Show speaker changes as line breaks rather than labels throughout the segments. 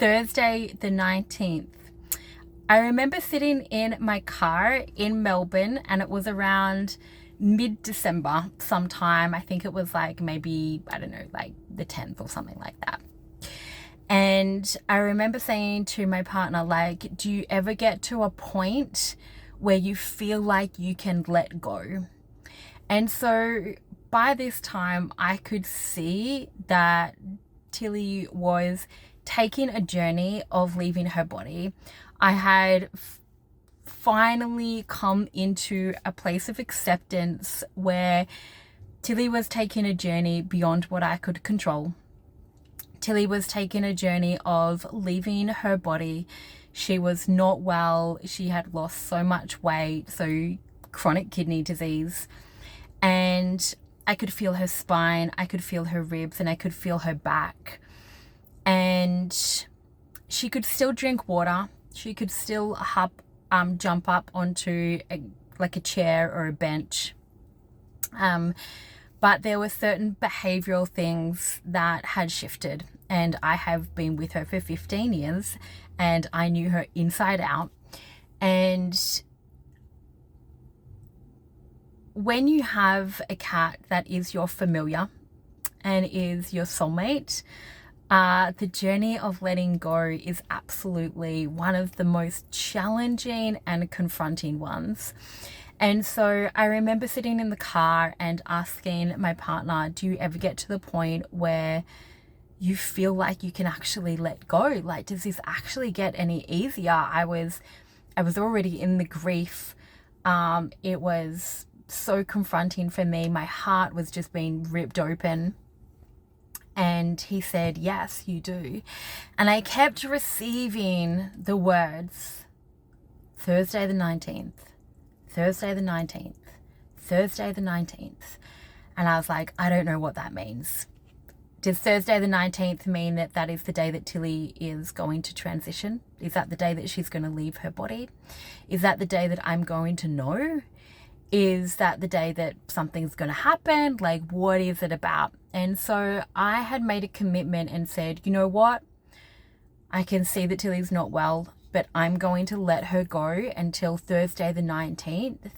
Thursday the 19th. I remember sitting in my car in Melbourne, and it was around mid-December sometime. I think it was like maybe, I don't know, like the 10th or something like that. And I remember saying to my partner, like, do you ever get to a point where you feel like you can let go? And so by this time, I could see that Tilly was taking a journey of leaving her body. I had finally come into a place of acceptance where Tilly was taking a journey beyond what I could control. Tilly was taking a journey of leaving her body. She was not well. She had lost so much weight, so chronic kidney disease. And I could feel her spine, I could feel her ribs, and I could feel her back. And she could still drink water. She could still jump up onto a chair or a bench. But there were certain behavioral things that had shifted. And I have been with her for 15 years and I knew her inside out. And when you have a cat that is your familiar and is your soulmate, the journey of letting go is absolutely one of the most challenging and confronting ones. And so I remember sitting in the car and asking my partner, do you ever get to the point where you feel like you can actually let go? Like, does this actually get any easier? I was already in the grief. It was so confronting for me. My heart was just being ripped open. And he said, yes, you do. And I kept receiving the words, Thursday the 19th, Thursday the 19th, Thursday the 19th. And I was like, I don't know what that means. Does Thursday the 19th mean that that is the day that Tilly is going to transition? Is that the day that she's going to leave her body? Is that the day that I'm going to know? Is that the day that something's going to happen? Like, what is it about? And so I had made a commitment and said, you know what? I can see that Tilly's not well, but I'm going to let her go until Thursday the 19th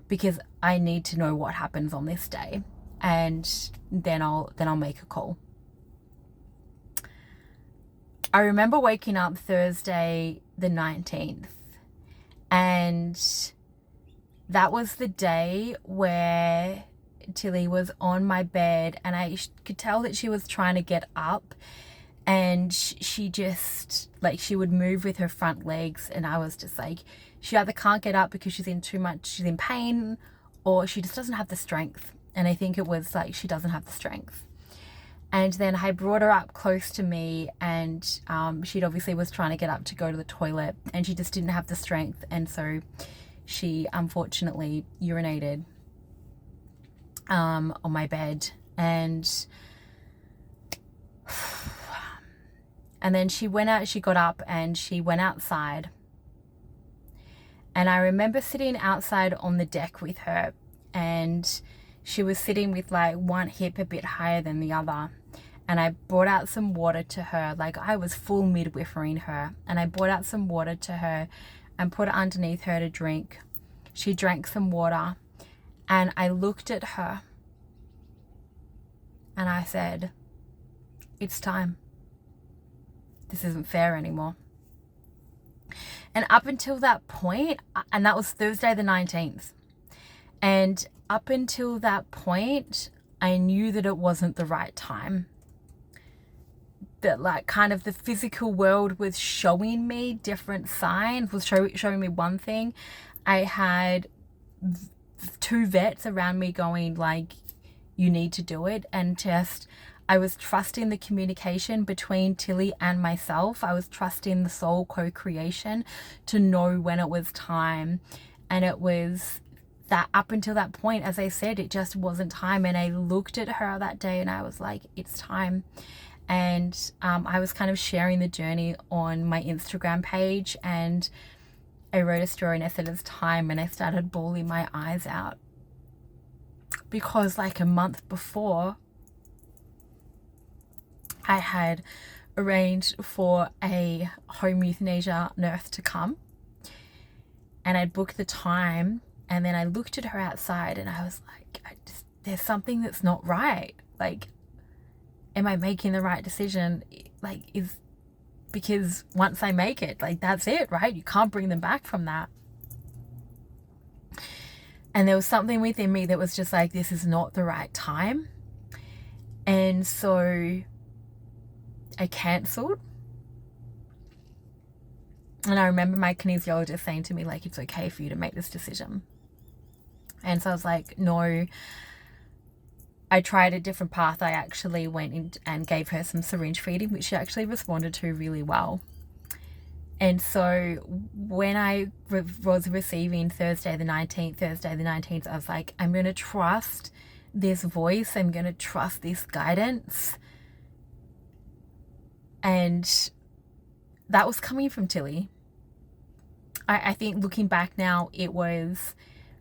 because I need to know what happens on this day. And then I'll make a call. I remember waking up Thursday the 19th, and that was the day where Tilly was on my bed and I could tell that she was trying to get up, and she just, like, she would move with her front legs, and I was just like, she either can't get up because she's in pain, or she just doesn't have the strength. And I think it was like, she doesn't have the strength. And then I brought her up close to me, and she'd obviously was trying to get up to go to the toilet, and she just didn't have the strength. And so she unfortunately urinated on my bed. And then she got up and she went outside. And I remember sitting outside on the deck with her, and she was sitting with like one hip a bit higher than the other. And I brought out some water to her. Like, I was full midwiferying her. And I brought out some water to her and put it underneath her to drink. She drank some water. And I looked at her. And I said, it's time. This isn't fair anymore. And up until that point, and that was Thursday the 19th. And up until that point, I knew that it wasn't the right time. That, like, kind of the physical world was showing me different signs, was showing me one thing. I had two vets around me going, like, you need to do it. And I was trusting the communication between Tilly and myself. I was trusting the soul co-creation to know when it was time. And it was that up until that point, as I said, it just wasn't time. And I looked at her that day and I was like, it's time. And I was kind of sharing the journey on my Instagram page, and I wrote a story and I said it's time, and I started bawling my eyes out because, like, a month before, I had arranged for a home euthanasia nurse to come, and I'd booked the time, and then I looked at her outside and I was like, there's something that's not right. Like, am I making the right decision? Like, because once I make it, like, that's it, right? You can't bring them back from that. And there was something within me that was just like, this is not the right time. And so I cancelled. And I remember my kinesiologist saying to me, like, it's okay for you to make this decision. And so I was like, no. I tried a different path. I actually went in and gave her some syringe feeding, which she actually responded to really well. And so when I was receiving Thursday the 19th, I was like, I'm going to trust this voice. I'm going to trust this guidance. And that was coming from Tilly. I think looking back now, it was,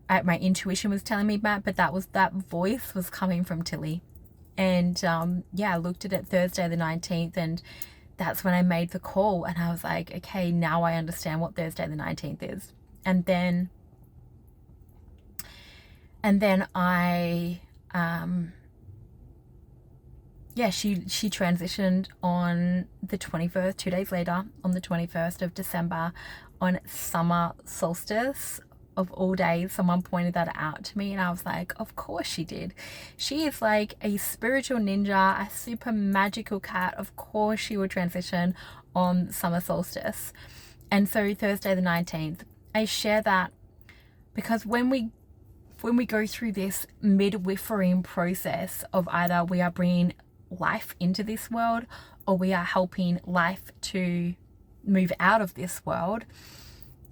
my intuition was telling me that, but that voice was coming from Tilly. And yeah, I looked at it Thursday the 19th, and that's when I made the call. And I was like, okay, now I understand what Thursday the 19th is. And then I yeah, she transitioned on the 21st, 2 days later, on the 21st of December, on summer solstice of all days. Someone pointed that out to me, and I was like, of course she did. She is like a spiritual ninja, a super magical cat. Of course she would transition on summer solstice. And so Thursday the 19th, I share that because when we go through this midwifery process of either we are bringing life into this world or we are helping life to move out of this world,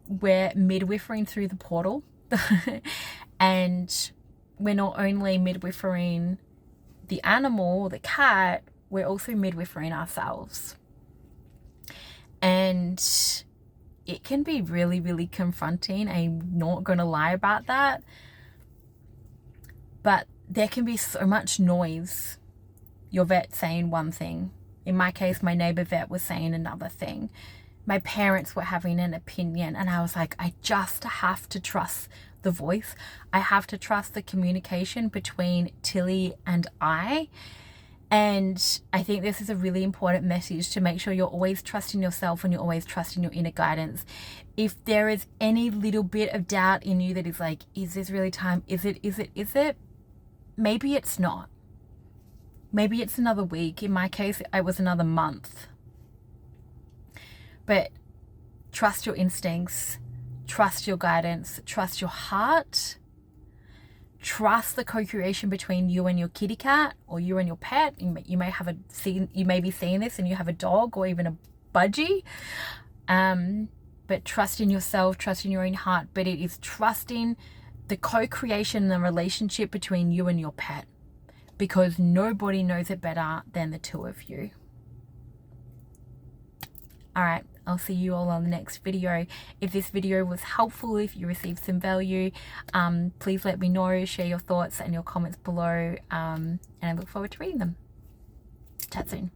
we're midwiferying through the portal. And we're not only midwiferying the animal, the cat, we're also midwiferying ourselves. And it can be really, really confronting. I'm not going to lie about that. But there can be so much noise. Your vet saying one thing. In my case, my neighbor vet was saying another thing. My parents were having an opinion, and I was like, I just have to trust the voice. I have to trust the communication between Tilly and I. And I think this is a really important message, to make sure you're always trusting yourself and you're always trusting your inner guidance. If there is any little bit of doubt in you that is like, is this really time? Is it? Maybe it's not. Maybe it's another week. In my case, it was another month. But trust your instincts, trust your guidance, trust your heart, trust the co-creation between you and your kitty cat, or you and your pet. You may be seeing this and you have a dog or even a budgie. But trust in yourself, trust in your own heart. But it is trusting the co-creation and the relationship between you and your pet, because nobody knows it better than the two of you. All right, I'll see you all on the next video. If this video was helpful, if you received some value, please let me know, share your thoughts and your comments below, and I look forward to reading them. Chat soon.